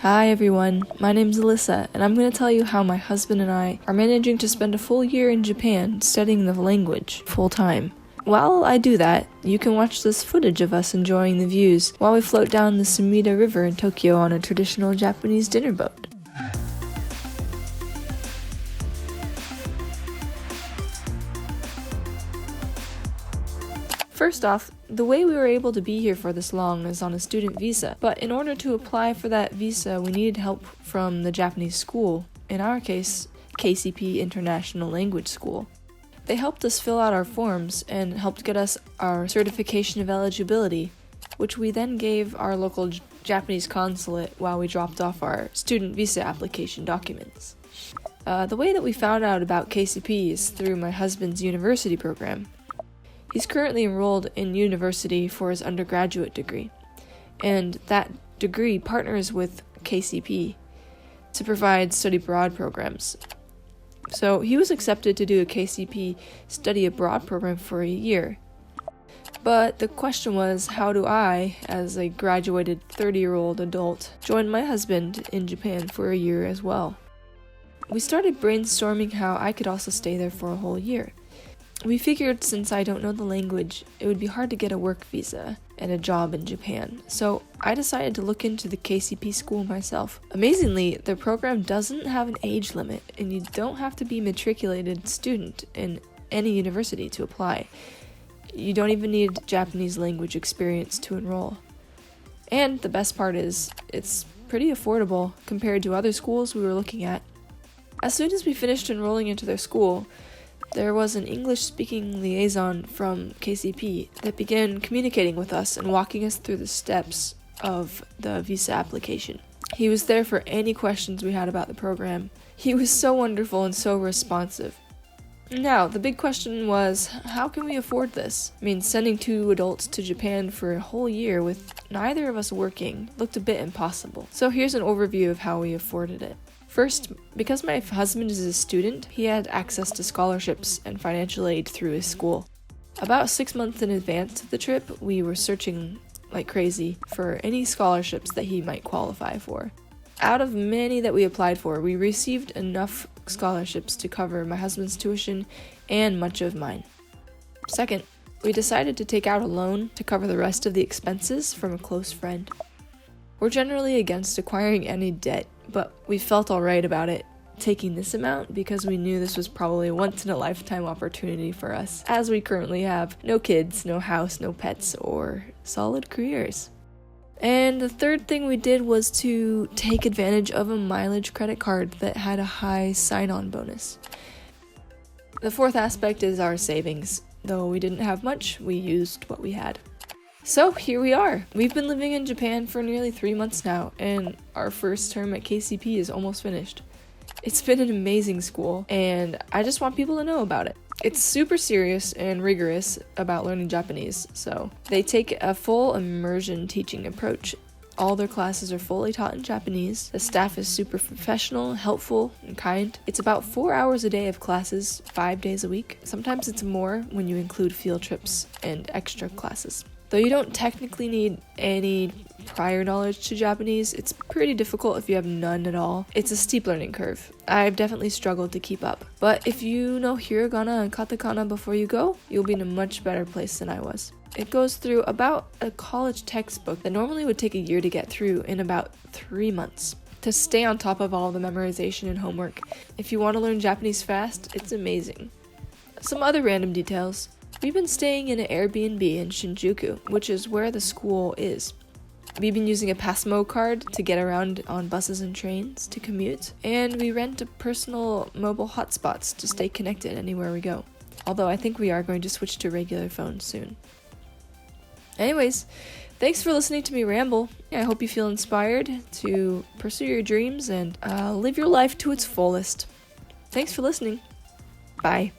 Hi everyone, my name's Alissa, and I'm going to tell you how my husband and I are managing to spend a full year in Japan studying the language full time. While I do that, you can watch this footage of us enjoying the views while we float down the Sumida River in Tokyo on a traditional Japanese dinner boat. First off, the way we were able to be here for this long is on a student visa, but in order to apply for that visa, we needed help from the Japanese school, in our case, KCP International Language School. They helped us fill out our forms and helped get us our certification of eligibility, which we then gave our local Japanese consulate while we dropped off our student visa application documents. The way that we found out about KCP is through my husband's university program. He's currently enrolled in university for his undergraduate degree, and that degree partners with KCP to provide study abroad programs. So he was accepted to do a KCP study abroad program for a year. But the question was, how do I, as a graduated 30-year-old adult, join my husband in Japan for a year as well? We started brainstorming how I could also stay there for a whole year. We figured since I don't know the language, it would be hard to get a work visa and a job in Japan, so I decided to look into the KCP school myself. Amazingly, the program doesn't have an age limit, and you don't have to be a matriculated student in any university to apply. You don't even need Japanese language experience to enroll. And the best part is, it's pretty affordable compared to other schools we were looking at. As soon as we finished enrolling into their school, there was an English-speaking liaison from KCP that began communicating with us and walking us through the steps of the visa application. He was there for any questions we had about the program. He was so wonderful and so responsive. Now, the big question was, how can we afford this? I mean, sending two adults to Japan for a whole year with neither of us working looked a bit impossible. So here's an overview of how we afforded it. First, because my husband is a student, he had access to scholarships and financial aid through his school. About 6 months in advance of the trip, we were searching like crazy for any scholarships that he might qualify for. Out of many that we applied for, we received enough scholarships to cover my husband's tuition and much of mine. Second, we decided to take out a loan to cover the rest of the expenses from a close friend. We're generally against acquiring any debt, but we felt alright about it taking this amount because we knew this was probably a once-in-a-lifetime opportunity for us, as we currently have no kids, no house, no pets, or solid careers. And the third thing we did was to take advantage of a mileage credit card that had a high sign-on bonus. The fourth aspect is our savings. Though we didn't have much, we used what we had. So here we are. We've been living in Japan for nearly 3 months now, and our first term at KCP is almost finished. It's been an amazing school, and I just want people to know about it. It's super serious and rigorous about learning Japanese, so they take a full immersion teaching approach. All their classes are fully taught in Japanese. The staff is super professional, helpful, and kind. It's about 4 hours a day of classes, 5 days a week. Sometimes it's more when you include field trips and extra classes. Though you don't technically need any prior knowledge to Japanese, it's pretty difficult if you have none at all. It's a steep learning curve. I've definitely struggled to keep up. But if you know hiragana and katakana before you go, you'll be in a much better place than I was. It goes through about a college textbook that normally would take a year to get through in about 3 months. To stay on top of all the memorization and homework, if you want to learn Japanese fast, it's amazing. Some other random details. We've been staying in an Airbnb in Shinjuku, which is where the school is. We've been using a Passmo card to get around on buses and trains to commute, and we rent a personal mobile hotspots to stay connected anywhere we go. Although I think we are going to switch to regular phones soon. Anyways, thanks for listening to me ramble. I hope you feel inspired to pursue your dreams and live your life to its fullest. Thanks for listening. Bye.